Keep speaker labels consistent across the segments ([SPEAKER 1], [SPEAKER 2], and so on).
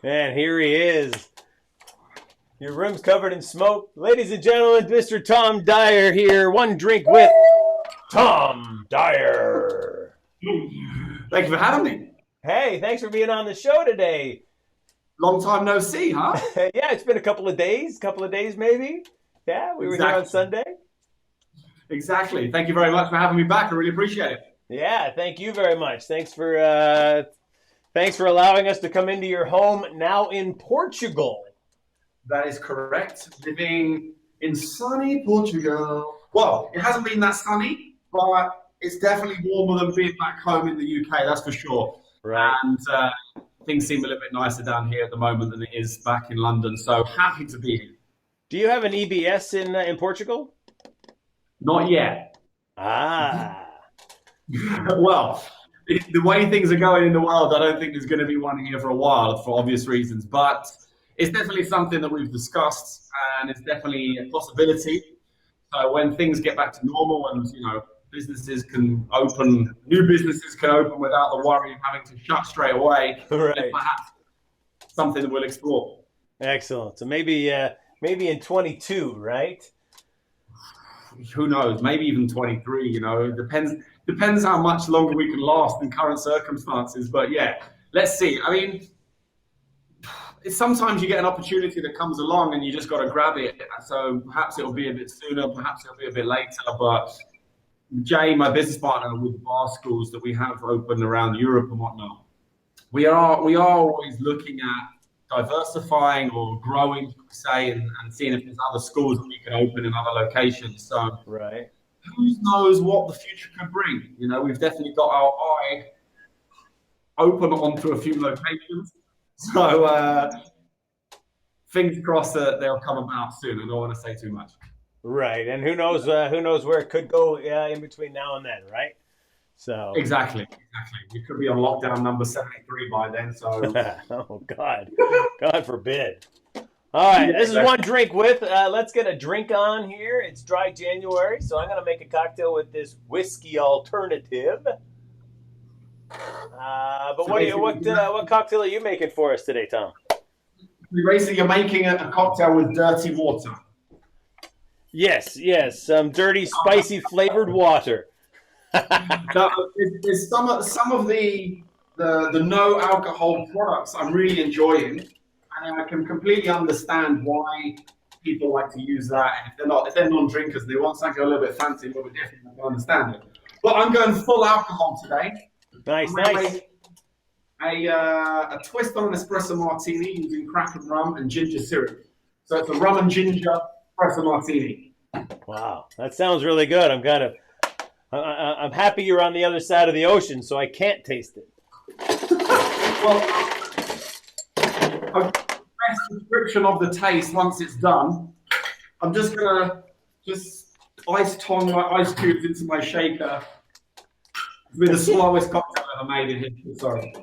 [SPEAKER 1] And here he is. Your room's covered in smoke. Ladies and gentlemen, Mr. Tom Dyer here. One drink with Tom Dyer.
[SPEAKER 2] Thank you for having me.
[SPEAKER 1] Hey, thanks for being on the show today.
[SPEAKER 2] Long time no see, huh?
[SPEAKER 1] Yeah, it's been a couple of days maybe. Yeah, we were here on Sunday.
[SPEAKER 2] Exactly. Thank you very much for having me back. I really appreciate it.
[SPEAKER 1] Yeah, thank you very much. Thanks for allowing us to come into your home now in Portugal.
[SPEAKER 2] That is correct. Living in sunny Portugal. Well, it hasn't been that sunny, but it's definitely warmer than being back home in the UK, that's for sure.
[SPEAKER 1] Right.
[SPEAKER 2] And things seem a little bit nicer down here at the moment than it is back in London. So happy to be here.
[SPEAKER 1] Do you have an EBS in Portugal?
[SPEAKER 2] Not yet.
[SPEAKER 1] Ah.
[SPEAKER 2] Well, the way things are going in the world, I don't think there's going to be one here for a while for obvious reasons. But it's definitely something that we've discussed, and it's definitely a possibility. So when things get back to normal and, businesses can open, new businesses can open without the worry of having to shut straight away,
[SPEAKER 1] right.
[SPEAKER 2] Perhaps something that we'll explore.
[SPEAKER 1] Excellent. So maybe in 22, right?
[SPEAKER 2] Who knows? Maybe even 23, Depends how much longer we can last in current circumstances. But yeah, let's see. I mean, sometimes you get an opportunity that comes along and you just got to grab it. So perhaps it'll be a bit sooner, perhaps it'll be a bit later. But Jay, my business partner with the bar schools that we have open around Europe and whatnot, we are always looking at diversifying or growing, say, and seeing if there's other schools that we can open in other locations. So
[SPEAKER 1] right.
[SPEAKER 2] Who knows what the future could bring? We've definitely got our eye open onto a few locations. So fingers crossed that they'll come about soon. I don't want to say too much.
[SPEAKER 1] Right, and who knows where it could go in between now and then, right? So
[SPEAKER 2] exactly. We could be on lockdown number 73 by then. So
[SPEAKER 1] oh God forbid. All right, this is one drink with. Let's get a drink on here. It's dry January, so I'm going to make a cocktail with this whiskey alternative. But what cocktail are you making for us today, Tom?
[SPEAKER 2] Basically, you're making a cocktail with dirty water.
[SPEAKER 1] Yes, some dirty, spicy flavored water.
[SPEAKER 2] There's some of the no alcohol products I'm really enjoying. And I can completely understand why people like to use that. And if they're non-drinkers, they want something a little bit fancy, a little bit different, I can understand it. But I'm going full alcohol today.
[SPEAKER 1] Nice.
[SPEAKER 2] A twist on an espresso martini using cracked rum and ginger syrup. So it's a rum and ginger espresso martini.
[SPEAKER 1] Wow, that sounds really good. I'm happy you're on the other side of the ocean, so I can't taste it.
[SPEAKER 2] Well, best description of the taste once it's done. I'm just gonna ice tong my ice cubes into my shaker with the slowest cocktail ever made in history. Sorry.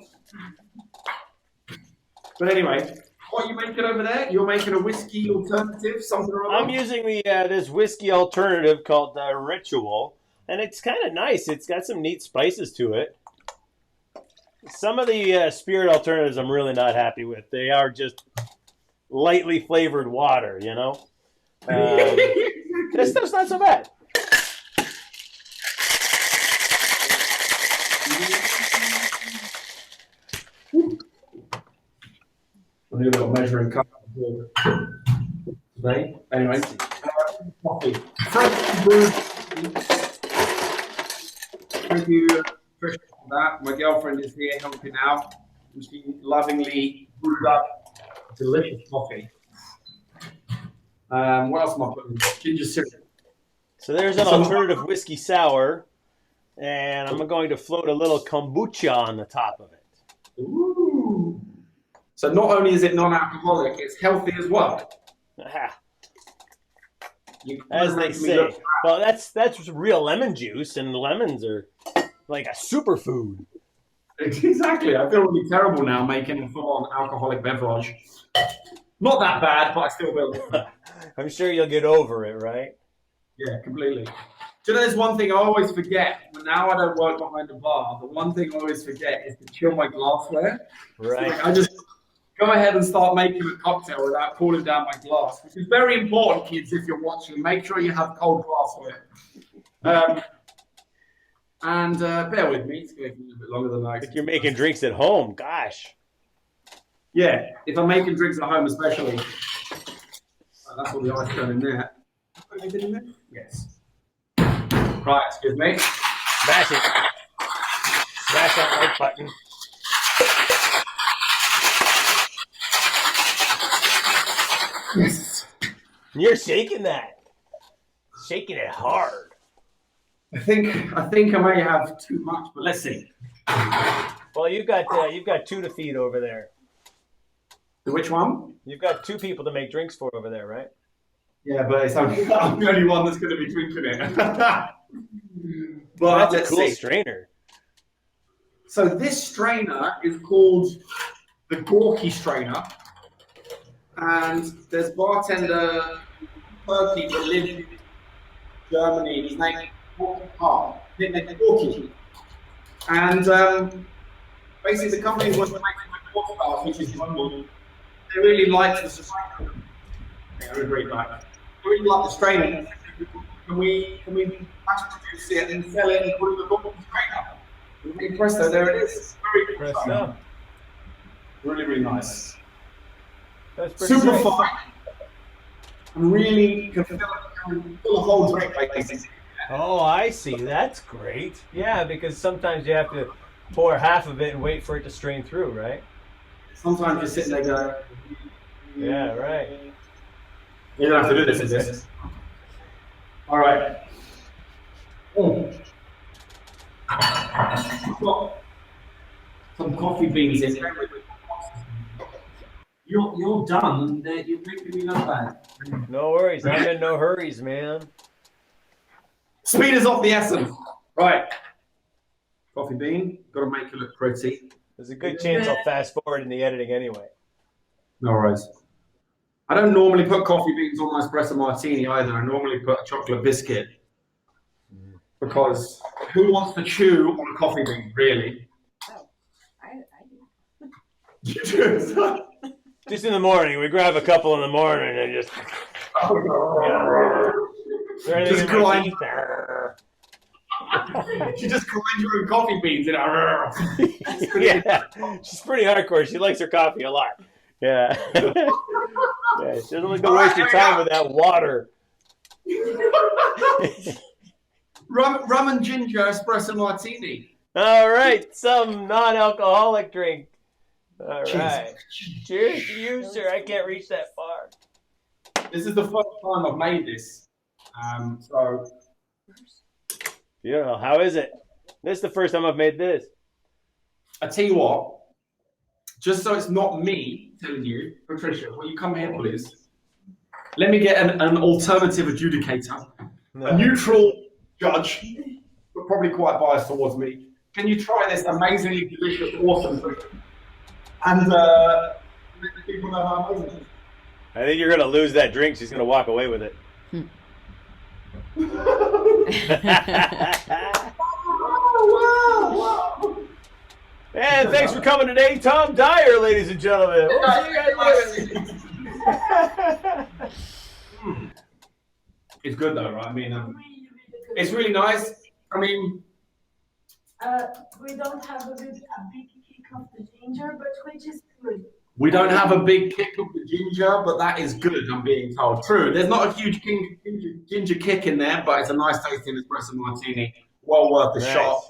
[SPEAKER 2] But anyway, what are you making over there? You're making a whiskey alternative, something or other?
[SPEAKER 1] I'm using this whiskey alternative called Ritual, and it's kind of nice. It's got some neat spices to it. Some of the spirit alternatives I'm really not happy with. They are just lightly flavored water, This stuff's not so bad.
[SPEAKER 2] I'll do a little measuring cup today. Anyway, coffee. Fresh brewed. Thank you, Trish, for that. My girlfriend is here helping out, and she lovingly brewed up delicious coffee. What else am I putting? Ginger syrup.
[SPEAKER 1] So there's an alternative whiskey sour, and I'm going to float a little kombucha on the top of it.
[SPEAKER 2] Ooh. So not only is it non-alcoholic, it's healthy as well.
[SPEAKER 1] As they say. Well, that's real lemon juice, and lemons are like a superfood.
[SPEAKER 2] Exactly. I feel really terrible now making a full-on alcoholic beverage. Not that bad, but I still will.
[SPEAKER 1] I'm sure you'll get over it, right?
[SPEAKER 2] Yeah, completely. Do you know, there's one thing I always forget. Now I don't work behind the bar. The one thing I always forget is to chill my glassware.
[SPEAKER 1] Right.
[SPEAKER 2] Like, I just go ahead and start making a cocktail without cooling down my glass, which is very important, kids, if you're watching. Make sure you have cold glassware. And bear with me, it's going to be a little bit longer than I expected.
[SPEAKER 1] If you're making drinks at home, gosh.
[SPEAKER 2] Yeah, if I'm making drinks at home especially. That's all the ice going in there. Yes. Right, excuse me.
[SPEAKER 1] Smash it. Smash that like button.
[SPEAKER 2] Yes.
[SPEAKER 1] You're shaking that. Shaking it hard.
[SPEAKER 2] I think I may have too much, but let's see.
[SPEAKER 1] Well, you've got two to feed over there.
[SPEAKER 2] Which one?
[SPEAKER 1] You've got two people to make drinks for over there, right?
[SPEAKER 2] Yeah, but it's only, I'm the only one that's going to be drinking it.
[SPEAKER 1] But that's a cool strainer.
[SPEAKER 2] So this strainer is called the Gorky strainer, and there's bartender Turkey that lives in Germany. His name is Gorky. And basically the company was making water, which is wonderful. They really liked the strainer. I really like that. They really like the strainer. Can we mass produce it and sell it and put it in the Gorky strainer? Presto, there it is. Very good.
[SPEAKER 1] Presto.
[SPEAKER 2] Really, really nice.
[SPEAKER 1] That's pretty
[SPEAKER 2] super
[SPEAKER 1] great.
[SPEAKER 2] fine. And really can fill a whole drink, basically.
[SPEAKER 1] Oh, I see. That's great. Yeah, because sometimes you have to pour half of it and wait for it to strain through, right?
[SPEAKER 2] Sometimes you're sitting there going,
[SPEAKER 1] yeah, right.
[SPEAKER 2] You don't have to do this, is this? All right. Oh. I've got some coffee beans in there. You're done. You're making me look bad.
[SPEAKER 1] No worries. I'm in no hurries, man.
[SPEAKER 2] Speed is of the essence. Right. Coffee bean. Got to make it look pretty.
[SPEAKER 1] There's a good chance I'll fast forward in the editing anyway.
[SPEAKER 2] No worries. I don't normally put coffee beans on my espresso martini either. I normally put a chocolate biscuit. Because who wants to chew on a coffee bean, really?
[SPEAKER 3] Oh, I do.
[SPEAKER 2] You do?
[SPEAKER 1] Just in the morning. We grab a couple in the morning and just...
[SPEAKER 2] Just grind. She just grinds her own coffee beans. Yeah,
[SPEAKER 1] she's pretty hardcore. She likes her coffee a lot. Yeah. Yeah, she doesn't like to waste your time with that water.
[SPEAKER 2] Rum and ginger espresso martini.
[SPEAKER 1] All right, some non-alcoholic drink. All
[SPEAKER 2] Cheers.
[SPEAKER 1] right. Cheers to you, sir. I can't reach that far.
[SPEAKER 2] This is the first time I've made this. So.
[SPEAKER 1] Beautiful. How is it? This is the first time I've made this.
[SPEAKER 2] I tell you what, just so it's not me telling you, Patricia, will you come here, please? Let me get an alternative adjudicator, a neutral judge, but probably quite biased towards me. Can you try this amazingly delicious, awesome drink? And let the people know how amazing it is.
[SPEAKER 1] I think you're going to lose that drink. She's going to walk away with it.
[SPEAKER 2] Wow.
[SPEAKER 1] And thanks for coming today, Tom Dyer, ladies and gentlemen. We'll see you guys later.
[SPEAKER 2] It's good though, right? I mean, it's really nice. I mean,
[SPEAKER 3] we don't have a big kick of the ginger, but which is good.
[SPEAKER 2] We don't have a big kick of the ginger, but that is good, I'm being told. True, there's not a huge ginger kick in there, but it's a nice tasting espresso martini. Well worth the shot.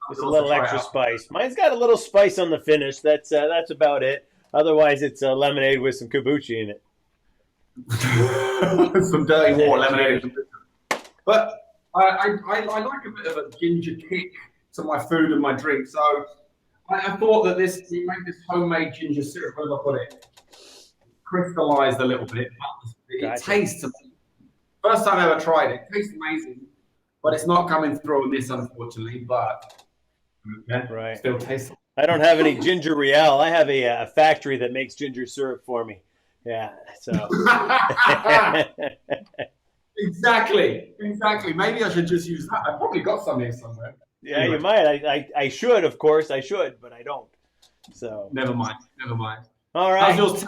[SPEAKER 1] Just a little extra spice. Mine's got a little spice on the finish. That's about it. Otherwise, it's lemonade with some kombucha in it.
[SPEAKER 2] Some dirty water, lemonade. But I like a bit of a ginger kick to my food and my drink, so I thought that we make this homemade ginger syrup. Where have I put it? Crystallized a little bit. It tastes amazing. First time I ever tried it. It tastes amazing, but it's not coming through on this, unfortunately. But
[SPEAKER 1] right,
[SPEAKER 2] still tastes.
[SPEAKER 1] I don't have any ginger real. I have a factory that makes ginger syrup for me. Yeah, so.
[SPEAKER 2] Exactly. Maybe I should just use that. I probably got some here somewhere.
[SPEAKER 1] Yeah, anyway. You might. I should, of course, I should, but I don't. So
[SPEAKER 2] never mind.
[SPEAKER 1] All
[SPEAKER 2] How's
[SPEAKER 1] right.
[SPEAKER 2] yours?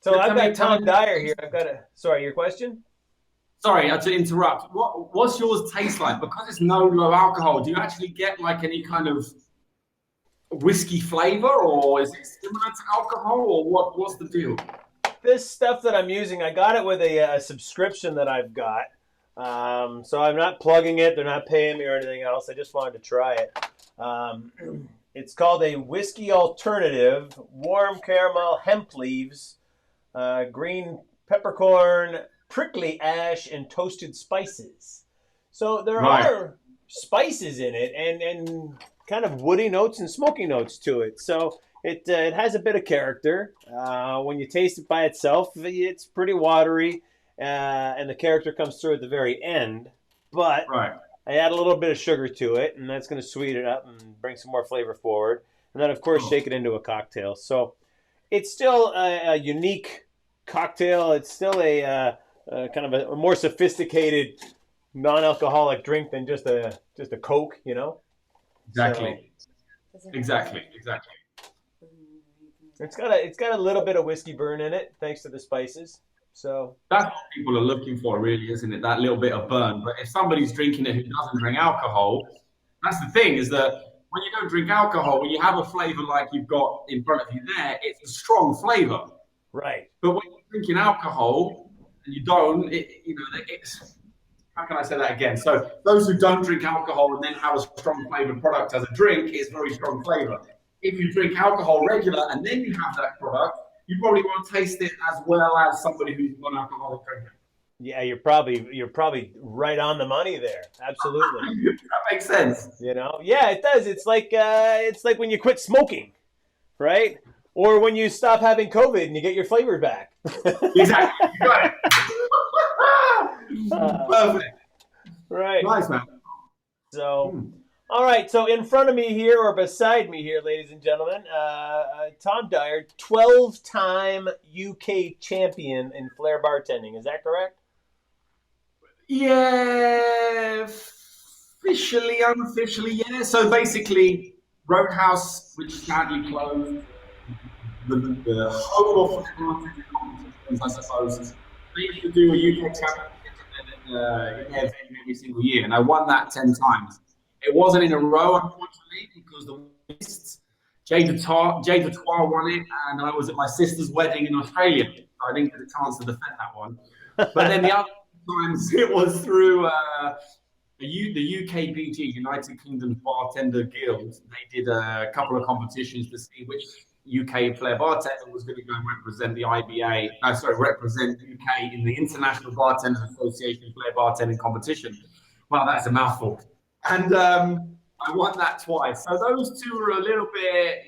[SPEAKER 1] So I've
[SPEAKER 2] Tell me-
[SPEAKER 1] got
[SPEAKER 2] tell
[SPEAKER 1] Tom
[SPEAKER 2] me-
[SPEAKER 1] Dyer here. Sorry, your question?
[SPEAKER 2] Sorry, I had to interrupt. What's yours taste like? Because it's no low alcohol, do you actually get like any kind of whiskey flavor, or is it similar to alcohol, or what's the deal?
[SPEAKER 1] This stuff that I'm using, I got it with a subscription that I've got. So I'm not plugging it. They're not paying me or anything else. I just wanted to try it. It's called a whiskey alternative, warm caramel hemp leaves, green peppercorn, prickly ash, and toasted spices. So there
[SPEAKER 2] Right.
[SPEAKER 1] are spices in it and kind of woody notes and smoky notes to it. So it has a bit of character. When you taste it by itself, it's pretty watery, and the character comes through at the very end. But
[SPEAKER 2] Right.
[SPEAKER 1] I add a little bit of sugar to it, and that's going to sweeten it up and bring some more flavor forward. And then, of course, shake it into a cocktail. So it's still a unique cocktail. It's still a kind of a more sophisticated non-alcoholic drink than just a Coke, you know.
[SPEAKER 2] Exactly.
[SPEAKER 1] So
[SPEAKER 2] Exactly.
[SPEAKER 1] it's got a little bit of whiskey burn in it, thanks to the spices. So
[SPEAKER 2] That's what people are looking for, really, isn't it? That little bit of burn. But if somebody's drinking it who doesn't drink alcohol, that's the thing, is that when you don't drink alcohol, when you have a flavor like you've got in front of you there, it's a strong flavor.
[SPEAKER 1] right,
[SPEAKER 2] But when you're drinking alcohol and you don't, it's, how can I say that again? So those who don't drink alcohol and then have a strong flavored product as a drink is very strong flavor. If you drink alcohol regular and then you have that product, you probably won't taste it as well as somebody who's non-alcoholic drinker.
[SPEAKER 1] yeah, you're probably right on the money there. Absolutely,
[SPEAKER 2] That makes sense.
[SPEAKER 1] you know. Yeah, it does. It's like when you quit smoking, right? Or when you stop having COVID and you get your flavor back.
[SPEAKER 2] Exactly. You got it. Perfect.
[SPEAKER 1] Right.
[SPEAKER 2] Nice, man.
[SPEAKER 1] So, all right. So in front of me here, or beside me here, ladies and gentlemen, Tom Dyer, 12-time UK champion in Flair bartending. Is that correct?
[SPEAKER 2] Yeah, officially, unofficially, yeah. So basically, Roadhouse, which sadly closed, the whole of the competitions, I suppose. They used to do a UK championship in their venue every single year, and I won that 10 times. It wasn't in a row, unfortunately, because the lists. Jay Dutoit won it, and I was at my sister's wedding in Australia, so I didn't get a chance to defend that one. But then the other times it was through the UKBG, United Kingdom Bartender Guild. They did a couple of competitions to see which UK Flair bartender was going to go and represent the represent UK in the International Bartenders Association Flair Bartending competition. Well, that's a mouthful. And I won that twice. So those two are a little bit,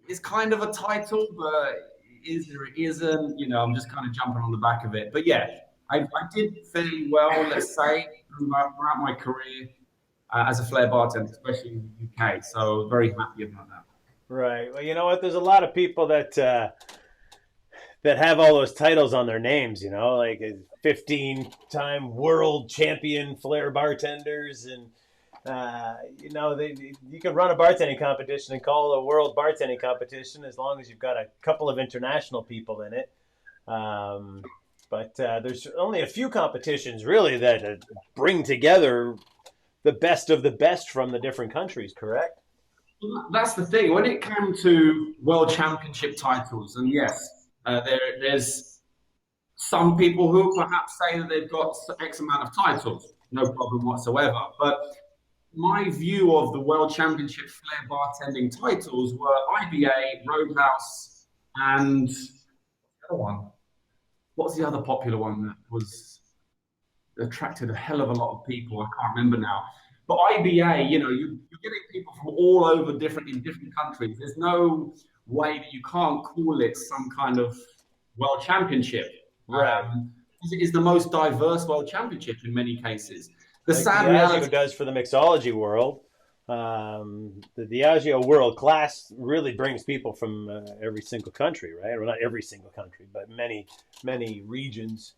[SPEAKER 2] it's kind of a title, but is or it isn't. I'm just kind of jumping on the back of it. But yeah, I did fairly well, let's say, throughout my career as a Flair bartender, especially in the UK. So very happy about that.
[SPEAKER 1] Right. Well, you know what? There's a lot of people that have all those titles on their names. Like a 15-time world champion Flair bartenders, and you can run a bartending competition and call it a world bartending competition as long as you've got a couple of international people in it. But there's only a few competitions really that bring together the best of the best from the different countries, correct?
[SPEAKER 2] That's the thing. When it came to world championship titles, and yes, there's some people who perhaps say that they've got X amount of titles, no problem whatsoever. But my view of the world championship Flair bartending titles were IBA, Roadhouse, and the other one. What's the other popular one that was attracted a hell of a lot of people? I can't remember now. But IBA, you're getting people from all over in different countries. There's no way that you can't call it some kind of world championship.
[SPEAKER 1] Right.
[SPEAKER 2] It is the most diverse world championship in many cases. The
[SPEAKER 1] like
[SPEAKER 2] sad
[SPEAKER 1] Diageo
[SPEAKER 2] reality
[SPEAKER 1] does for the mixology world. The Diageo World Class really brings people from every single country, right? Well, not every single country, but many, many regions.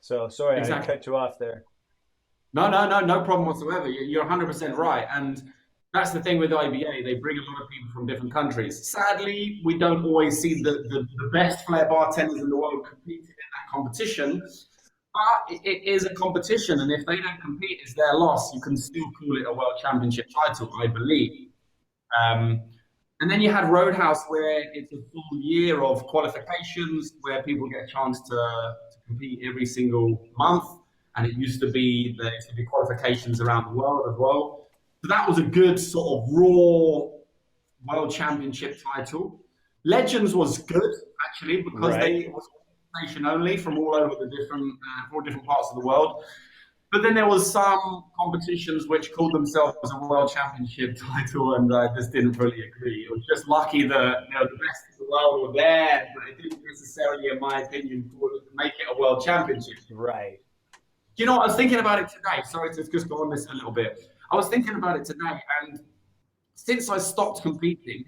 [SPEAKER 1] So sorry,
[SPEAKER 2] Exactly.
[SPEAKER 1] I cut you off there.
[SPEAKER 2] No problem whatsoever. You're 100% right. And That's the thing with IBA. They bring a lot of people from different countries. Sadly, we don't always see the best Flair bartenders in the world competing in that competition. But it is a competition, and if they don't compete, it's their loss. You can still call it a world championship title, I believe. Um, and then you had Roadhouse, where it's a full year of qualifications, where people get a chance to compete every single month. And it used to be there used to be qualifications around the world as well. So that was a good sort of raw world championship title. Legends was good actually because it was nation only from all over the different parts of the world. But then there was some competitions which called themselves a world championship title, and I just didn't really agree. It was just lucky that the best of the world were there, but it didn't necessarily, in my opinion, make it a world championship.
[SPEAKER 1] Right.
[SPEAKER 2] You know, I was thinking about it today. Sorry to just go on this a little bit. I was thinking about it today, and since I stopped competing,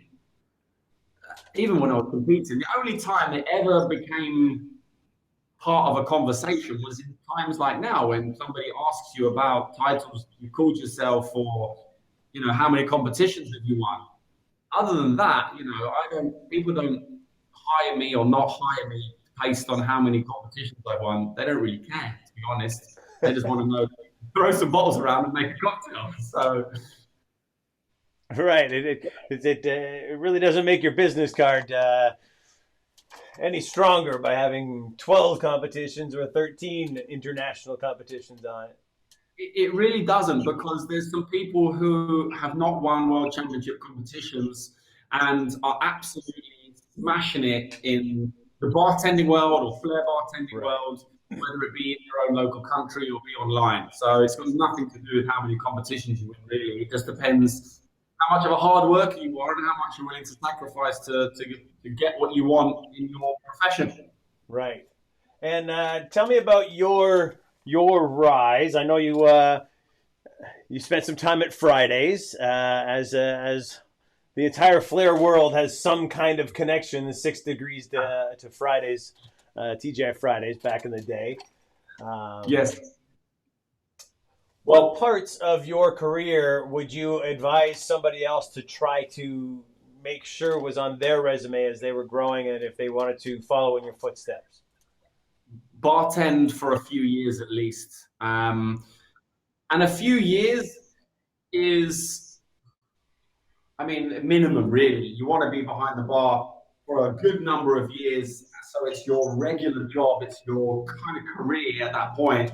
[SPEAKER 2] even when I was competing, the only time it ever became part of a conversation was in times like now when somebody asks you about titles you called yourself, or how many competitions have you won. Other than that, people don't hire me or not hire me based on how many competitions I won. They don't really care, to be honest. They just want to know, throw some bottles around and make a cocktail. So
[SPEAKER 1] right, it really doesn't make your business card any stronger by having 12 competitions or 13 international competitions on it.
[SPEAKER 2] It really doesn't, because there's some people who have not won world championship competitions and are absolutely smashing it in the bartending world or Flair bartending world, whether it be in your own local country or be online. So it's got nothing to do with how many competitions you win, really. It just depends how much of a hard worker you are and how much you're willing to sacrifice to get what you want in your profession.
[SPEAKER 1] Right. And tell me about your rise. I know you spent some time at Fridays as the entire Flair world has some kind of connection, 6 degrees to Fridays, TGI Fridays back in the day.
[SPEAKER 2] Yes.
[SPEAKER 1] What parts of your career would you advise somebody else to try to make sure was on their resume as they were growing and if they wanted to follow in your footsteps?
[SPEAKER 2] Bartend for a few years at least. And a few years is, minimum really. You want to be behind the bar for a good number of years. So it's your regular job, it's your kind of career at that point.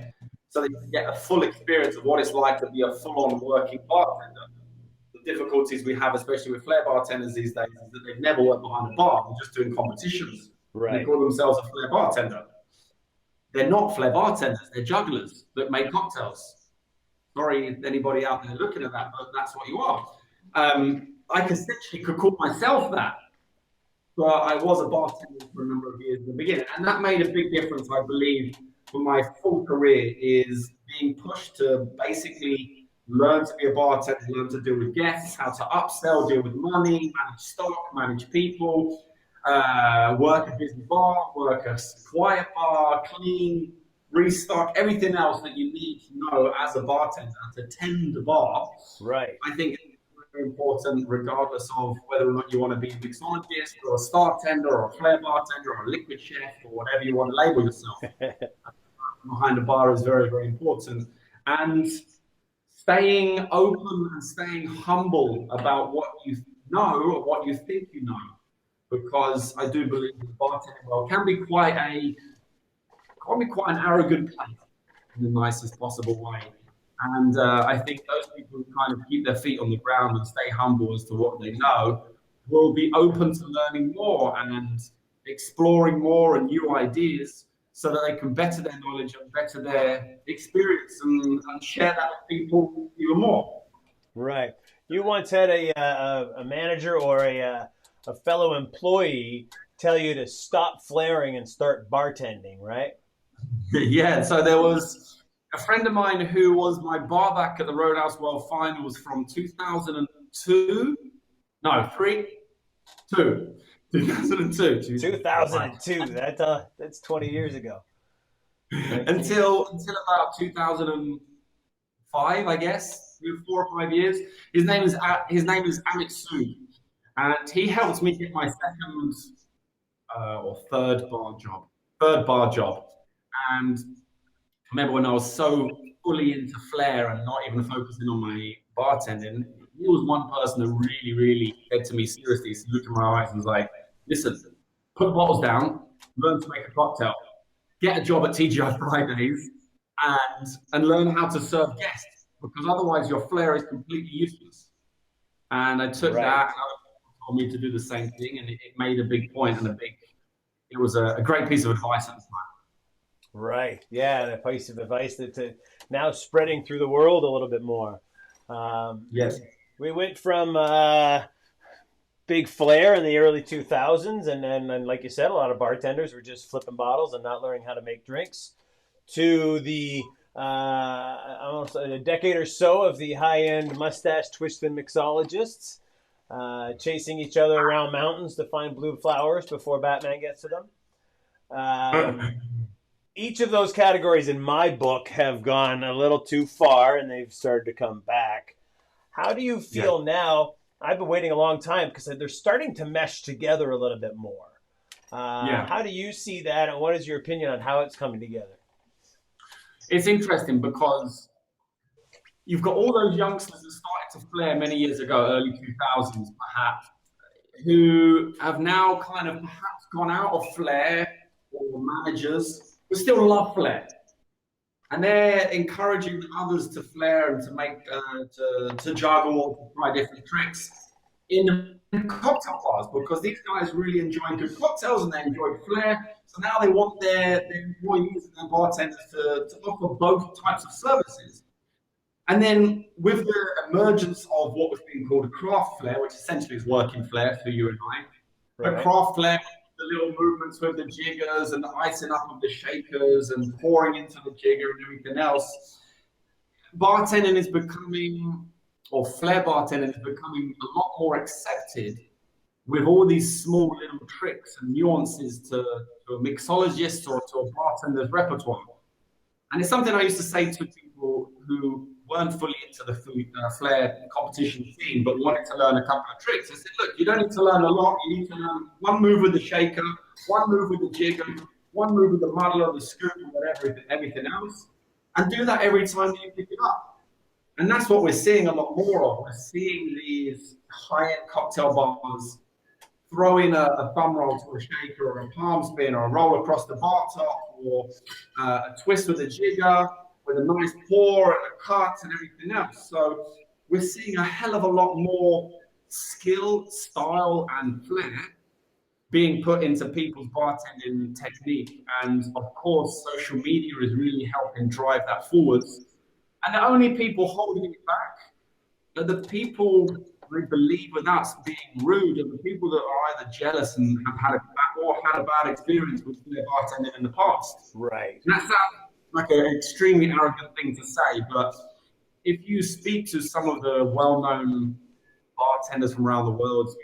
[SPEAKER 2] So that you can get a full experience of what it's like to be a full-on working bartender. The difficulties we have, especially with Flair bartenders these days, is that they've never worked behind a bar. They're just doing competitions. Right. They call themselves a Flair bartender. They're not Flair bartenders. They're jugglers that make cocktails. Sorry, anybody out there looking at that, but that's what you are. I essentially could call myself that. But I was a bartender for a number of years in the beginning. And that made a big difference, I believe, for my full career, is being pushed to basically learn to be a bartender, learn to deal with guests, how to upsell, deal with money, manage stock, manage people, work a busy bar, work a quiet bar, clean, restock, everything else that you need to know as a bartender to tend the bar. Right. I think it's very important, regardless of whether or not you want to be a mixologist or a star tender or a Flair bartender or a liquid chef or whatever you want to label yourself. Behind the bar is very, very important. And staying open and staying humble about what you know or what you think you know. Because I do believe the bartending world can be quite an arrogant place in the nicest possible way. And I think those people who kind of keep their feet on the ground and stay humble as to what they know will be open to learning more and exploring more and new ideas so that they can better their knowledge and better their experience and share that with people even more. Right.
[SPEAKER 1] You once had a manager or a fellow employee tell you to stop flaring and start bartending, right?
[SPEAKER 2] Yeah, so there was a friend of mine who was my barback at the Roadhouse World Finals from 2002. No, 2002.
[SPEAKER 1] 2002. That's 20 years ago.
[SPEAKER 2] Until about 2005, I guess. 4 or 5 years. His name is Amit Sood, and he helped me get my second or third bar job. And I remember when I was so fully into Flair and not even focusing on my bartending, he was one person that really, really said to me seriously, he looked in my eyes and was like, listen, put bottles down, learn to make a cocktail, get a job at TGI Fridays, and learn how to serve guests, because otherwise your Flair is completely useless. And I took that, and I told me to do the same thing, and it made a big point and it was a great piece of advice at the time.
[SPEAKER 1] Right. Yeah, the piece of advice that's now spreading through the world a little bit more.
[SPEAKER 2] Yes.
[SPEAKER 1] We went from big Flair in the early 2000s, and then, like you said, a lot of bartenders were just flipping bottles and not learning how to make drinks, to the almost a decade or so of the high-end mustache twisting mixologists, chasing each other around mountains to find blue flowers before Batman gets to them. Each of those categories in my book have gone a little too far, and they've started to come back. How do you feel now? I've been waiting a long time because they're starting to mesh together a little bit more. How do you see that, and what is your opinion on how it's coming together?
[SPEAKER 2] It's interesting because you've got all those youngsters that started to Flair many years ago, early 2000s perhaps, who have now kind of perhaps gone out of Flair, or managers, but still love Flair. And they're encouraging others to Flair and to make, to juggle or to try different tricks in cocktail bars, because these guys really enjoy good cocktails and they enjoy Flair. So now they want their employees and their bartenders to offer both types of services. And then with the emergence of what was being called a craft Flair, which essentially is working Flair for you and I, a craft Flair, the little movements with the jiggers and the icing up of the shakers and pouring into the jigger and everything else, bartending is becoming, or Flair bartending is becoming a lot more accepted, with all these small little tricks and nuances to a mixologist or to a bartender's repertoire. And it's something I used to say to people who weren't fully into the Flair competition scene, but wanted to learn a couple of tricks. I said, look, you don't need to learn a lot. You need to learn one move with the shaker, one move with the jigger, one move with the muddler, the scoop, or whatever, everything else. And do that every time that you pick it up. And that's what we're seeing a lot more of. We're seeing these high-end cocktail bars throw in a thumb roll to a shaker, or a palm spin, or a roll across the bar top, or a twist with a jigger, with a nice pour and a cut and everything else. So we're seeing a hell of a lot more skill, style, and flair being put into people's bartending technique. And of course, social media is really helping drive that forwards. And the only people holding it back are the people who believe without being rude, and the people that are either jealous and have had a bad experience with their bartending in the past.
[SPEAKER 1] Right.
[SPEAKER 2] And that sounds like an extremely arrogant thing to say, but if you speak to some of the well-known bartenders from around the world,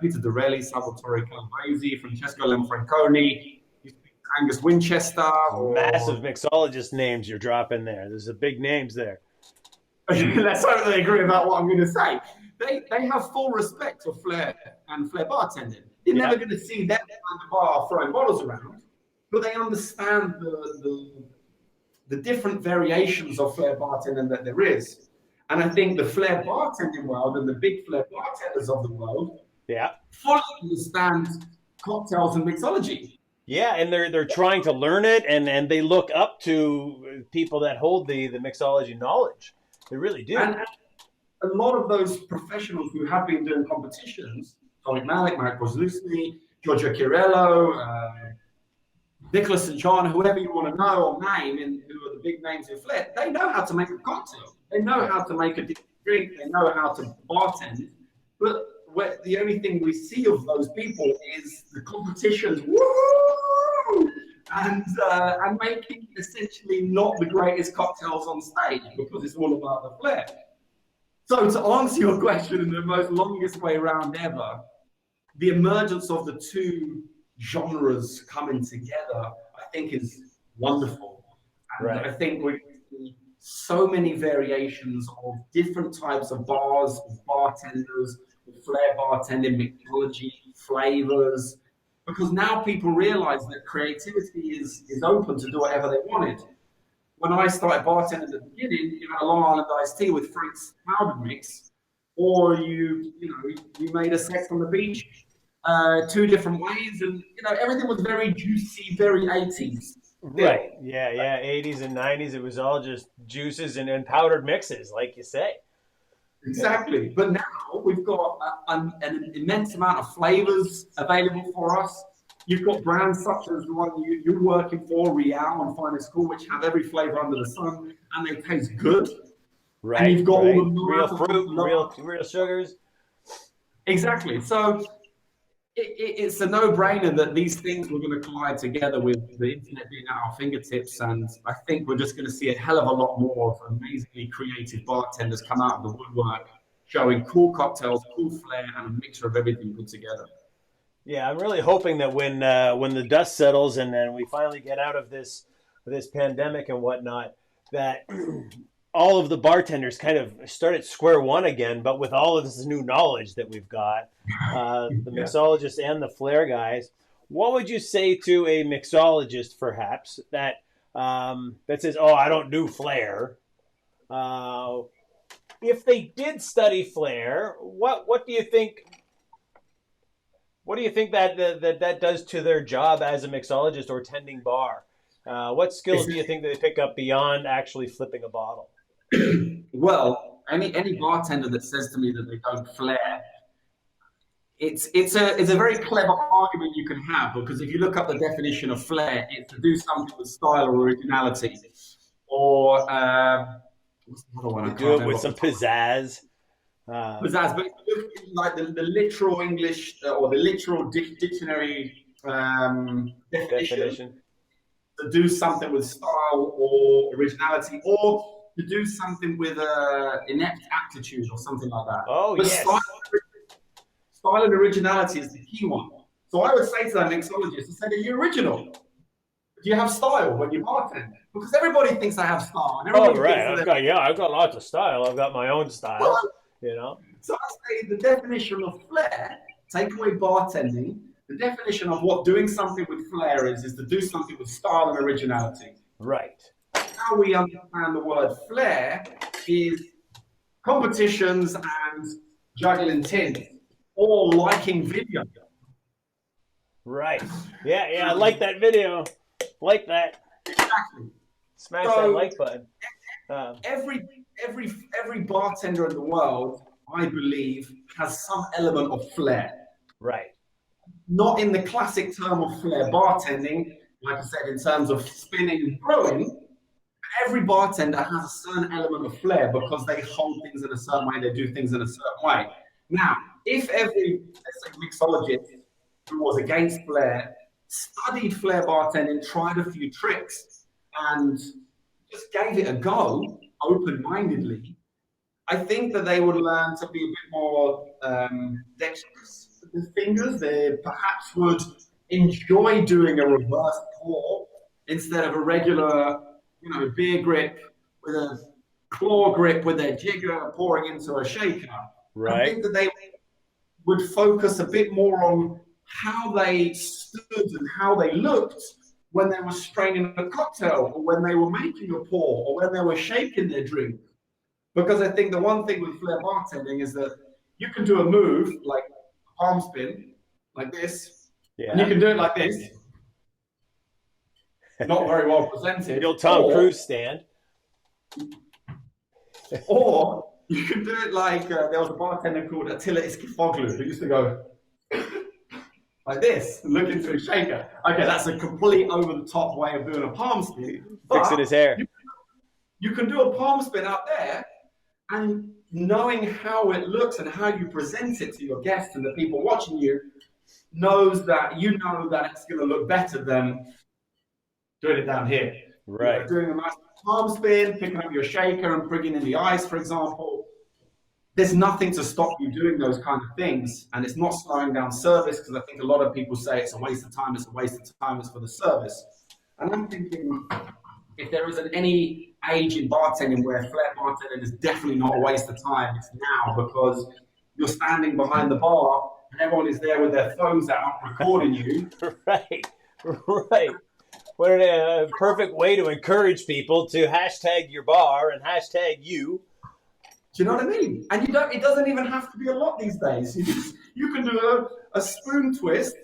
[SPEAKER 2] Peter Dorelli, Salvatore Calabresi, Francesco Lamfranconi, you speak to Angus Winchester.
[SPEAKER 1] Massive mixologist names you're dropping there. There's a big names there.
[SPEAKER 2] Let's hope they agree about what I'm going to say. They have full respect for Flair and Flair bartending. You're never going to see them behind the bar throwing bottles around, but they understand the different variations of Flair bartending that there is. And I think the Flair bartending world and the big Flair bartenders of the world fully understand cocktails and mixology.
[SPEAKER 1] Yeah, and they're trying to learn it, and they look up to people that hold the mixology knowledge. They really do.
[SPEAKER 2] And a lot of those professionals who have been doing competitions, Tony Malik, Mark Roslucny, Giorgio Chiarello, Nicholas St. John, whoever you want to know or name, and who are the big names in Flair, they know how to make a cocktail. They know how to make a drink. They know how to bartend. But the only thing we see of those people is the competitions, woo! And making essentially not the greatest cocktails on stage, because it's all about the Flair. So to answer your question in the most longest way around ever, the emergence of the two genres coming together, I think, is wonderful. And I think we see so many variations of different types of bars, of bartenders, of Flair bartending, mixology, flavors, because now people realize that creativity is open to do whatever they wanted. When I started bartending at the beginning, you had a Long Island iced tea with fruits powdered mix, or you made a sex on the beach, two different ways, and everything was very juicy, very 80s.
[SPEAKER 1] Right. Yeah. 80s and 90s, it was all just juices and powdered mixes, like you say.
[SPEAKER 2] Exactly. Yeah. But now we've got an immense amount of flavors available for us. You've got brands such as the one you're working for, Real and Finest Cool, which have every flavor under the sun, and they taste good.
[SPEAKER 1] Right.
[SPEAKER 2] And you've got all the
[SPEAKER 1] real fruit, real sugars.
[SPEAKER 2] Exactly. So it's a no-brainer that these things were going to collide together with the internet being at our fingertips, and I think we're just going to see a hell of a lot more of amazingly creative bartenders come out of the woodwork, showing cool cocktails, cool flair, and a mixture of everything put together.
[SPEAKER 1] Yeah, I'm really hoping that when the dust settles and then we finally get out of this pandemic and whatnot, that all of the bartenders kind of start at square one again, but with all of this new knowledge that we've got, the mixologists and the Flair guys. What would you say to a mixologist, perhaps, that says, "Oh, I don't do Flair"? If they did study Flair, what do you think? What do you think that does to their job as a mixologist or tending bar? What skills do you think that they pick up beyond actually flipping a bottle?
[SPEAKER 2] Well, any bartender that says to me that they don't Flair, it's a very clever argument you can have, because if you look up the definition of Flair, it's to do something with style or originality, or what's the other one?
[SPEAKER 1] You do it with some pizzazz.
[SPEAKER 2] Pizzazz, but like the literal English or the literal dictionary definition, to do something with style or originality, or to do something with inept aptitude or something like that.
[SPEAKER 1] Oh,
[SPEAKER 2] but
[SPEAKER 1] yes.
[SPEAKER 2] Style and originality is the key one. So I would say to that mixologist, I said, "Are you original? Do you have style when you bartend?" Because everybody thinks I have style. And
[SPEAKER 1] I've got lots of style. I've got my own style. Well,
[SPEAKER 2] So I say the definition of Flair, take away bartending, the definition of what doing something with Flair is to do something with style and originality.
[SPEAKER 1] Right.
[SPEAKER 2] How we understand the word Flair is competitions and juggling tins, or liking video.
[SPEAKER 1] Right. Yeah, I like that video. Like that.
[SPEAKER 2] Exactly.
[SPEAKER 1] Smash that like button.
[SPEAKER 2] Every bartender in the world, I believe, has some element of Flair.
[SPEAKER 1] Right.
[SPEAKER 2] Not in the classic term of Flair bartending, like I said, in terms of spinning and throwing. Every bartender has a certain element of Flair because they hold things in a certain way, they do things in a certain way. Now, if every, let's say, mixologist who was against Flair studied Flair bartending, tried a few tricks, and just gave it a go open-mindedly, I think that they would learn to be a bit more dexterous with the fingers. They perhaps would enjoy doing a reverse pour instead of a regular, beer grip with a claw grip with their jigger pouring into a shaker.
[SPEAKER 1] Right.
[SPEAKER 2] I think that they would focus a bit more on how they stood and how they looked when they were straining a cocktail, or when they were making a pour, or when they were shaking their drink. Because I think the one thing with Flair bartending is that you can do a move like a palm spin, like this, and you can do it like this. Not very well presented.
[SPEAKER 1] The old Tom Cruise stand.
[SPEAKER 2] Or you can do it like, there was a bartender called Attila Iskifoglu who used to go like this, look into a shaker. Okay, that's a complete over-the-top way of doing a palm spin.
[SPEAKER 1] Fixing his hair.
[SPEAKER 2] You can do a palm spin out there, and knowing how it looks and how you present it to your guests and the people watching you knows that it's going to look better than doing it down here.
[SPEAKER 1] Right.
[SPEAKER 2] Doing a nice palm spin, picking up your shaker and bringing in the ice, for example. There's nothing to stop you doing those kind of things, and it's not slowing down service, because I think a lot of people say it's a waste of time, it's for the service. And I'm thinking, if there isn't any age in bartending where Flair bartending is definitely not a waste of time. It's now, because you're standing behind the bar and everyone is there with their phones out recording you.
[SPEAKER 1] Right, right. What a perfect way to encourage people to hashtag your bar and hashtag you.
[SPEAKER 2] Do you know what I mean? And it doesn't even have to be a lot these days. You can do a spoon twist,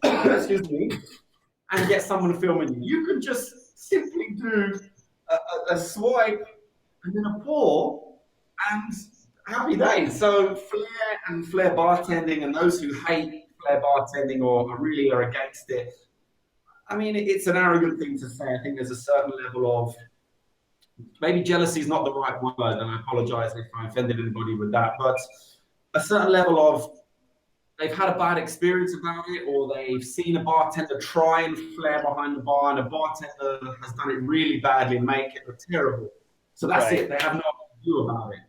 [SPEAKER 2] excuse me, and get someone filming you. You could just simply do a swipe and then a pour, and happy days. So Flair and Flair bartending, and those who hate Flair bartending or really are against it, I mean, it's an arrogant thing to say. I think there's a certain level of, maybe jealousy is not the right word, and I apologize if I offended anybody with that, but a certain level of, they've had a bad experience about it, or they've seen a bartender try and flare behind the bar, and a bartender has done it really badly and make it look terrible. So that's it. They have nothing to do about it.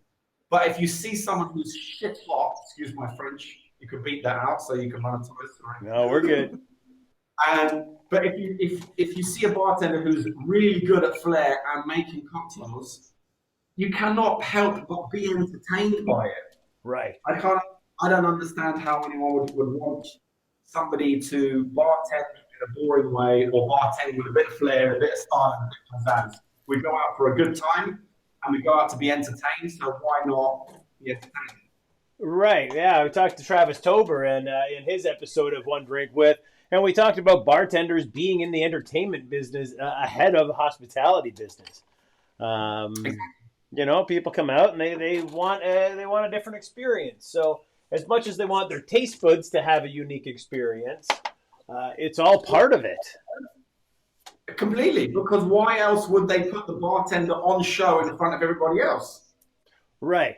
[SPEAKER 2] But if you see someone who's shit hot, excuse my French, you could beat that out so you can monetize. Right?
[SPEAKER 1] No, we're good.
[SPEAKER 2] But if you see a bartender who's really good at flair and making cocktails, you cannot help but be entertained by it.
[SPEAKER 1] Right.
[SPEAKER 2] I don't understand how anyone would want somebody to bartend in a boring way, or bartend with a bit of flair, a bit of style, and a bit of pizzazz. We go out for a good time, and we go out to be entertained, so why not be entertained?
[SPEAKER 1] Right, yeah. We talked to Travis Tober and in his episode of One Drink With, and we talked about bartenders being in the entertainment business ahead of the hospitality business. You know, people come out and they want a different experience. So as much as they want their taste buds to have a unique experience, it's all part of it.
[SPEAKER 2] Completely, because why else would they put the bartender on show in front of everybody else?
[SPEAKER 1] Right.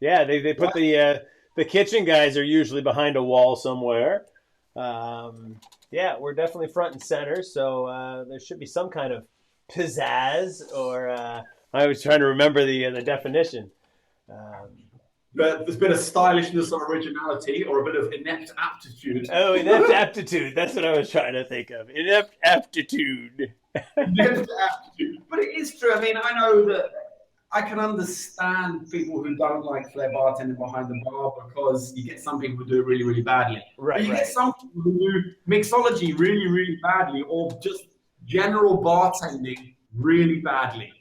[SPEAKER 1] Yeah, they put the kitchen guys are usually behind a wall somewhere. Yeah, we're definitely front and center, so there should be some kind of pizzazz, or I was trying to remember the definition.
[SPEAKER 2] But there's been a stylishness or originality, or a bit of inept aptitude.
[SPEAKER 1] Oh, inept aptitude. That's what I was trying to think of. Inept aptitude.
[SPEAKER 2] Inept aptitude. But it is true. I mean, I know that I can understand people who don't like flair bartending behind the bar, because you get some people who do it really, really badly.
[SPEAKER 1] Right.
[SPEAKER 2] But you get some people who do mixology really, really badly, or just general bartending really badly.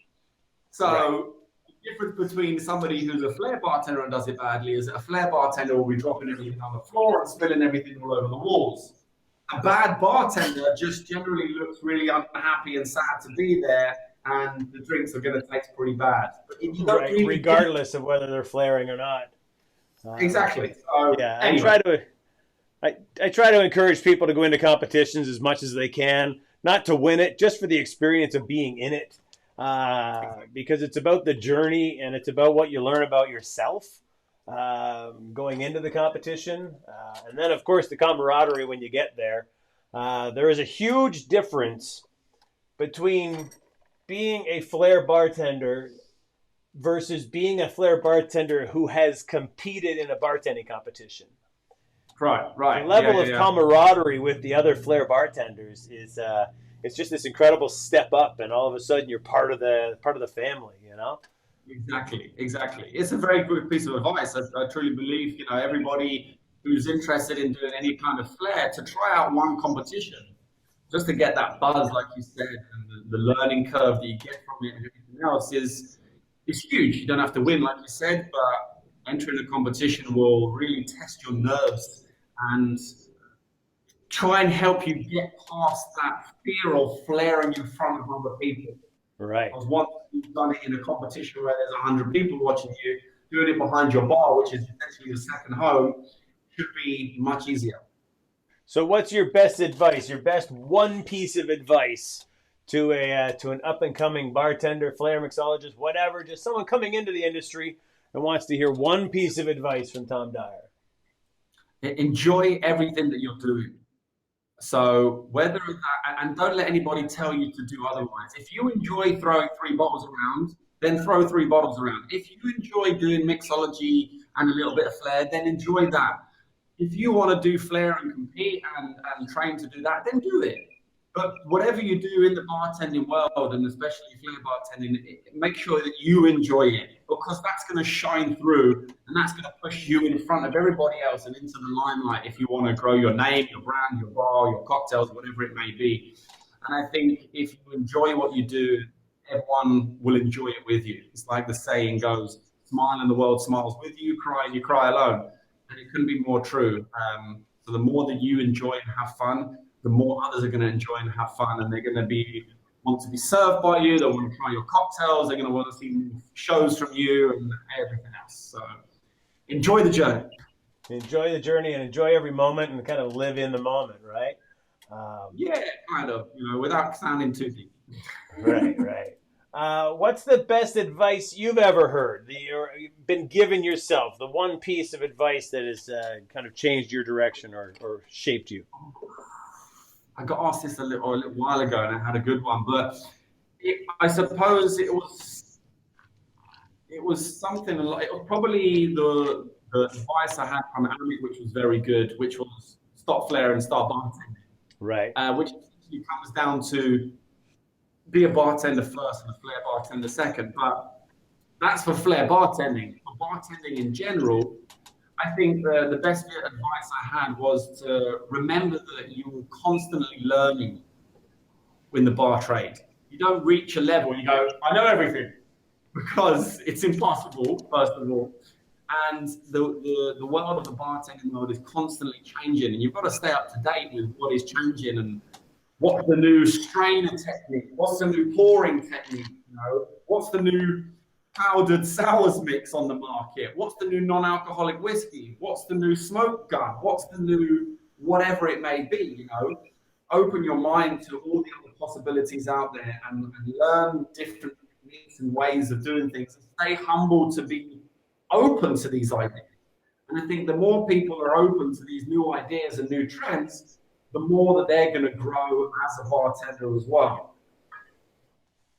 [SPEAKER 2] So the difference between somebody who's a flair bartender and does it badly is that a flair bartender will be dropping everything on the floor and spilling everything all over the walls. A bad bartender just generally looks really unhappy and sad to be there, and the drinks are going to taste pretty bad. But you don't really
[SPEAKER 1] regardless of whether they're flaring or not.
[SPEAKER 2] Exactly. So,
[SPEAKER 1] yeah,
[SPEAKER 2] anyway.
[SPEAKER 1] I try to encourage people to go into competitions as much as they can, not to win it, just for the experience of being in it. Because it's about the journey, and it's about what you learn about yourself going into the competition. And then, of course, the camaraderie when you get there. There is a huge difference between being a flair bartender versus being a flair bartender who has competed in a bartending competition.
[SPEAKER 2] Right.
[SPEAKER 1] The level of camaraderie with the other flair bartenders is it's just this incredible step up, and all of a sudden you're part of the family, you know?
[SPEAKER 2] Exactly. It's a very good piece of advice. I truly believe, everybody who's interested in doing any kind of flair, to try out one competition, just to get that buzz, like you said, and the learning curve that you get from it and everything else is huge. You don't have to win, like you said, but entering a competition will really test your nerves and try and help you get past that fear of flaring in front of other people.
[SPEAKER 1] Right.
[SPEAKER 2] Because once you've done it in a competition where there's 100 people watching you, doing it behind your bar, which is essentially your second home, should be much easier.
[SPEAKER 1] So what's your best advice, your best one piece of advice to an up-and-coming bartender, flair mixologist, whatever, just someone coming into the industry and wants to hear one piece of advice from Tom Dyer?
[SPEAKER 2] Enjoy everything that you're doing. So whether that, and don't let anybody tell you to do otherwise. If you enjoy throwing 3 bottles around, then throw 3 bottles around. If you enjoy doing mixology and a little bit of flair, then enjoy that. If you want to do flair and compete and train to do that, then do it. But whatever you do in the bartending world, and especially Flair bartending, make sure that you enjoy it, because that's going to shine through, and that's going to push you in front of everybody else and into the limelight if you want to grow your name, your brand, your bar, your cocktails, whatever it may be. And I think if you enjoy what you do, everyone will enjoy it with you. It's like the saying goes, smile and the world smiles with you, cry and you cry alone. And it couldn't be more true. So the more that you enjoy and have fun, the more others are going to enjoy and have fun, and they're going to want to be served by you. They want to try your cocktails. They're going to want to see shows from you and everything else. So enjoy the journey.
[SPEAKER 1] Enjoy the journey and enjoy every moment and kind of live in the moment, right?
[SPEAKER 2] Yeah, kind of, without sounding too deep.
[SPEAKER 1] Right. What's the best advice you've ever heard, or been given yourself, the one piece of advice that has kind of changed your direction or shaped you?
[SPEAKER 2] I got asked this a little while ago, and I had a good one, but I suppose it was something like, it was probably the advice I had from Amit, which was very good, which was stop flair and start bartending. Right. Which essentially comes down to be a bartender first and a flair bartender second. But that's for flair bartending. For bartending in general, I think the best bit of advice I had was to remember that you're constantly learning in the bar trade. You don't reach a level and you go, I know everything, because it's impossible, first of all. And the world of the bartending world is constantly changing, and you've got to stay up to date with what is changing and what's the new strainer technique, what's the new pouring technique, what's the new powdered sours mix on the market, what's the new non-alcoholic whiskey, what's the new smoke gun, what's the new whatever it may be. Open your mind to all the other possibilities out there and learn different techniques and ways of doing things, and stay humble to be open to these ideas. And I think the more people are open to these new ideas and new trends, the more that they're going to grow as a bartender as well.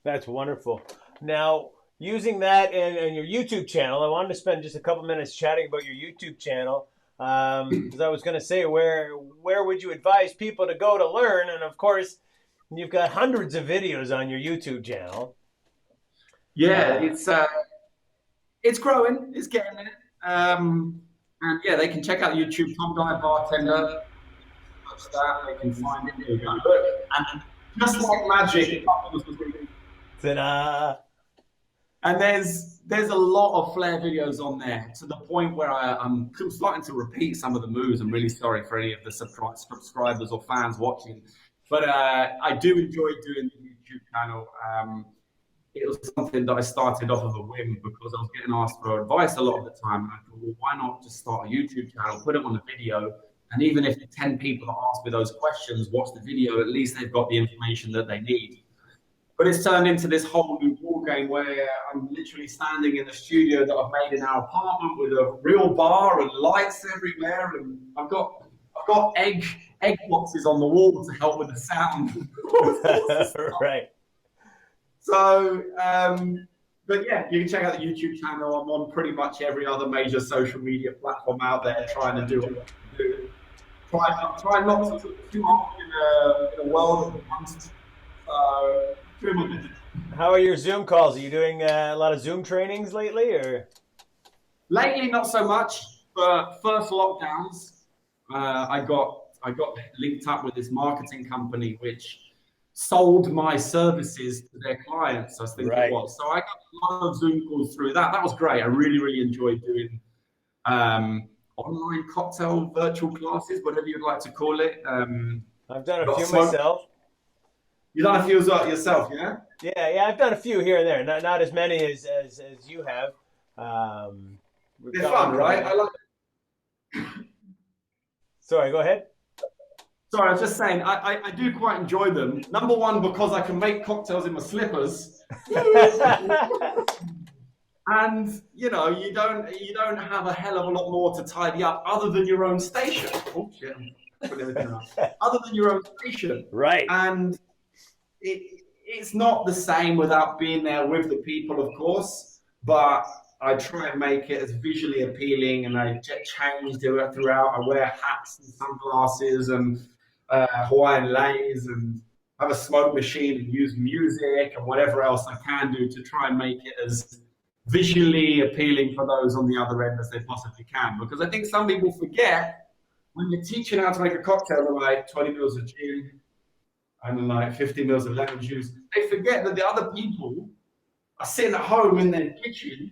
[SPEAKER 1] That's wonderful. Now, using that and your YouTube channel, I wanted to spend just a couple minutes chatting about your YouTube channel, because I was going to say, where would you advise people to go to learn? And of course, you've got hundreds of videos on your YouTube channel.
[SPEAKER 2] Yeah, it's growing, it's getting there. And yeah, they can check out YouTube, Tom Dyer Bartender. That they can find it. There you go. And just like magic,
[SPEAKER 1] ta-da!
[SPEAKER 2] And there's a lot of Flair videos on there, to the point where I'm starting to repeat some of the moves. I'm really sorry for any of the subscribers or fans watching, but I do enjoy doing the YouTube channel. It was something that I started off of a whim, because I was getting asked for advice a lot of the time, and I thought, well, why not just start a YouTube channel, put it on a video. And even if the 10 people that ask me those questions watch the video, at least they've got the information that they need. But it's turned into this whole new ball game where I'm literally standing in the studio that I've made in our apartment with a real bar and lights everywhere, and I've got egg boxes on the wall to help with the sound.
[SPEAKER 1] Right.
[SPEAKER 2] So, but yeah, you can check out the YouTube channel. I'm on pretty much every other major social media platform out there, trying to do what I do. Try not to put too hard in a world of monsters. So,
[SPEAKER 1] how are your Zoom calls? Are you doing a lot of Zoom trainings lately, or?
[SPEAKER 2] Lately, not so much. But first lockdowns, I got linked up with this marketing company which sold my services to their clients, I think it was. So I got a lot of Zoom calls through that. That was great. I really enjoyed doing online cocktail virtual classes, whatever you'd like to call it.
[SPEAKER 1] I've done a few myself.
[SPEAKER 2] You've done a few yourself, yeah?
[SPEAKER 1] Yeah, I've done a few here and there. Not as many as you have.
[SPEAKER 2] They're fun, right? I like it.
[SPEAKER 1] Sorry, go ahead.
[SPEAKER 2] Sorry, I was just saying, I do quite enjoy them. Number one, because I can make cocktails in my slippers. And you don't have a hell of a lot more to tidy up other than your own station. Oh shit! Other than your own station,
[SPEAKER 1] right?
[SPEAKER 2] And it's not the same without being there with the people, of course. But I try and make it as visually appealing, and I change throughout. I wear hats and sunglasses and Hawaiian leis, and have a smoke machine and use music and whatever else I can do to try and make it as visually appealing for those on the other end as they possibly can. Because I think some people forget when you're teaching how to make a cocktail with like 20 mils of gin and like 50 mils of lemon juice, they forget that the other people are sitting at home in their kitchen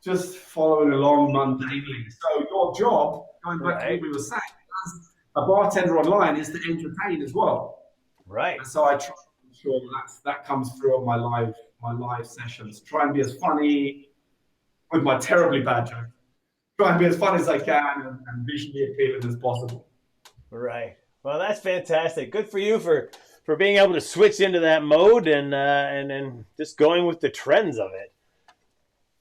[SPEAKER 2] just following along mundanely. So your job, going back to what we were saying, as a bartender online, is to entertain as well.
[SPEAKER 1] Right.
[SPEAKER 2] And so I try to ensure that comes through on my live sessions. Try and be as funny with my terribly bad jokes. Try and be as funny as I can and visually appealing as possible.
[SPEAKER 1] Right. Well, that's fantastic. Good for you for being able to switch into that mode and just going with the trends of it.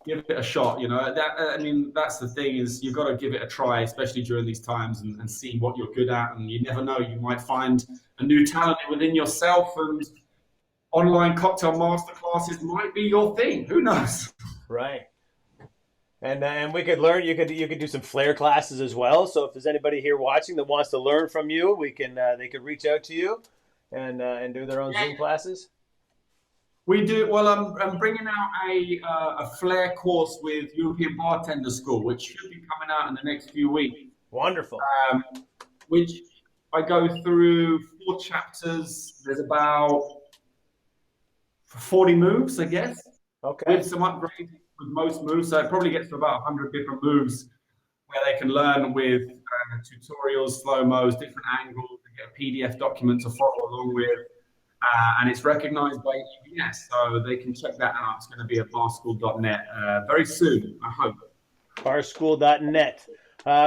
[SPEAKER 2] Give it a shot, you know. That's the thing, is you've got to give it a try, especially during these times, and see what you're good at. And you never know, you might find a new talent within yourself, and online cocktail masterclasses might be your thing. Who knows?
[SPEAKER 1] Right. And we could learn. You could do some Flair classes as well. So if there's anybody here watching that wants to learn from you, they could reach out to you and do their own Zoom classes.
[SPEAKER 2] We do. Well, I'm bringing out a Flair course with European Bartender School, which should be coming out in the next few weeks.
[SPEAKER 1] Wonderful.
[SPEAKER 2] Which I go through 4 chapters. There's about 40 moves, I guess.
[SPEAKER 1] Okay.
[SPEAKER 2] With some upgrades with most moves, so it probably gets to about 100 different moves where they can learn with tutorials, slow-mos, different angles, and get a PDF document to follow along with. And it's recognized by EBS, so they can check that out. It's going to be at barschool.net very soon, I hope.
[SPEAKER 1] Barschool.net.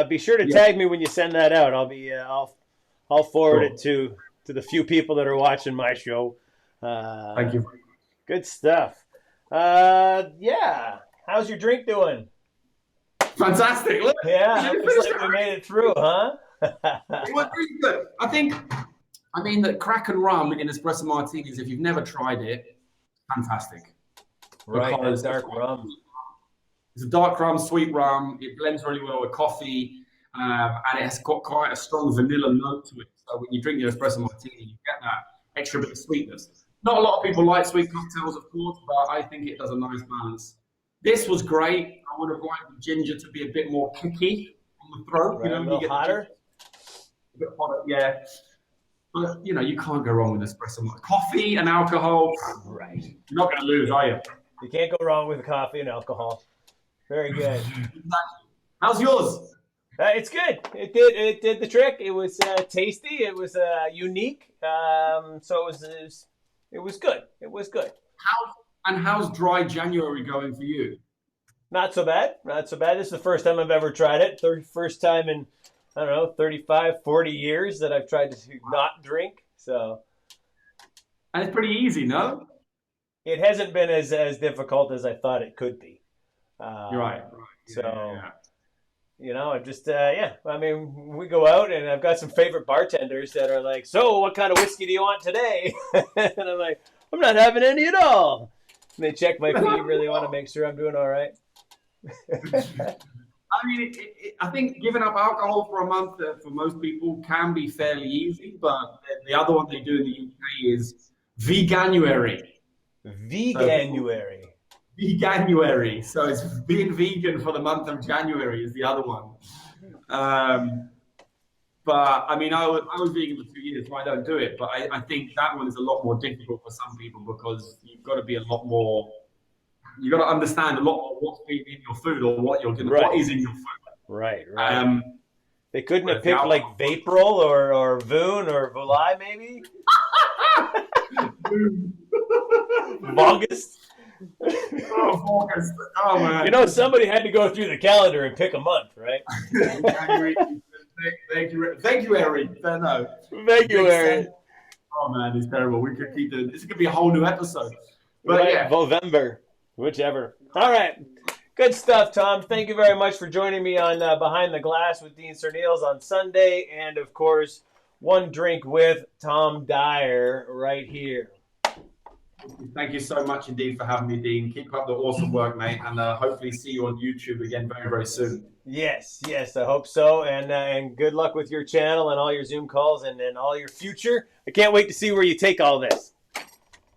[SPEAKER 1] Be sure to tag me when you send that out. I'll forward it to the few people that are watching my show.
[SPEAKER 2] Thank you.
[SPEAKER 1] Good stuff. Yeah. How's your drink doing?
[SPEAKER 2] Fantastic. Look,
[SPEAKER 1] yeah, looks like we made it through, huh?
[SPEAKER 2] It was really good. I mean that Kraken rum in espresso martinis, if you've never tried it, fantastic.
[SPEAKER 1] Right, it's dark rum.
[SPEAKER 2] It's a dark rum, sweet rum. It blends really well with coffee, and it has got quite a strong vanilla note to it. So when you drink your espresso martini, you get that extra bit of sweetness. Not a lot of people like sweet cocktails, of course, but I think it does a nice balance. This was great. I would have liked the ginger to be a bit more kicky on the throat.
[SPEAKER 1] Right,
[SPEAKER 2] you know,
[SPEAKER 1] a little hotter.
[SPEAKER 2] A bit hotter, yeah. But, you know, you can't go wrong with espresso. Coffee and alcohol,
[SPEAKER 1] right.
[SPEAKER 2] You're not going to lose, are you?
[SPEAKER 1] You can't go wrong with coffee and alcohol. Very good.
[SPEAKER 2] How's yours?
[SPEAKER 1] It's good. It did the trick. It was tasty. It was unique. So it was good. It was good.
[SPEAKER 2] How's dry January going for you?
[SPEAKER 1] Not so bad. Not so bad. This is the first time I've ever tried it. First time in, I don't know, 35, 40 years that I've tried to not drink. So,
[SPEAKER 2] and it's pretty easy, no?
[SPEAKER 1] It hasn't been as difficult as I thought it could be.
[SPEAKER 2] You're right.
[SPEAKER 1] So,
[SPEAKER 2] yeah.
[SPEAKER 1] You know, I'm just, I mean, we go out and I've got some favorite bartenders that are like, so what kind of whiskey do you want today? And I'm like, I'm not having any at all. And they check my feet, really want to make sure I'm doing all right.
[SPEAKER 2] I mean, I think giving up alcohol for a month for most people can be fairly easy, but the other one they do in the UK is veganuary.
[SPEAKER 1] Veganuary.
[SPEAKER 2] Veganuary. So it's being vegan for the month of January is the other one. But I mean, I was vegan for 2 years, so I don't do it. But I think that one is a lot more difficult for some people because you've got to be a lot more. You got to understand a lot more what's being in your food or what you're gonna, what is in your food.
[SPEAKER 1] Right. They couldn't have
[SPEAKER 2] the
[SPEAKER 1] picked like Vaporil or Voon or Volai maybe. August.
[SPEAKER 2] August. Oh man.
[SPEAKER 1] You know, somebody had to go through the calendar and pick a month, right?
[SPEAKER 2] Thank you, Eric. No.
[SPEAKER 1] Thank you, Eric.
[SPEAKER 2] Oh man, it's terrible. We could keep doing this. Could be a whole new episode. But
[SPEAKER 1] right,
[SPEAKER 2] yeah,
[SPEAKER 1] November, whichever. All right, good stuff, Tom. Thank you very much for joining me on Behind the Glass with Dean Serneels on Sunday, and of course, One Drink with Tom Dyer right here.
[SPEAKER 2] Thank you so much indeed for having me, Dean. Keep up the awesome work, mate, and hopefully see you on YouTube again very, very soon.
[SPEAKER 1] Yes, yes, I hope so. And good luck with your channel and all your Zoom calls and all your future. I can't wait to see where you take all this.